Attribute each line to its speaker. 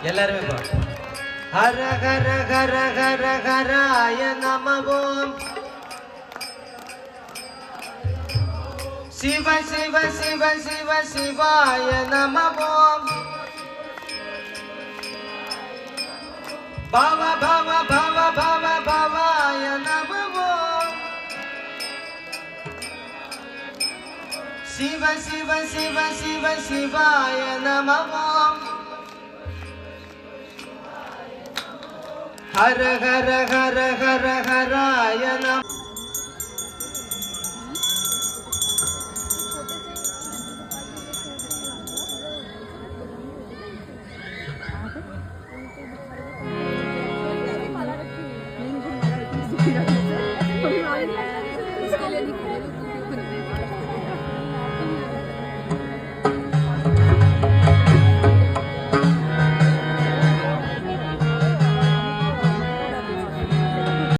Speaker 1: எல்லாருமே பாடும். ஹர ஹர ஹர ஹர ஹராய நமவோம். சிவ சிவ சிவ சிவ சிவாய நமவோம். பவ பவ பவ பவ பவாய நமவோம். சிவ சிவ சிவ சிவ சிவாய நமவோம். ஹர ஹர ஹர ஹர ஹராய நம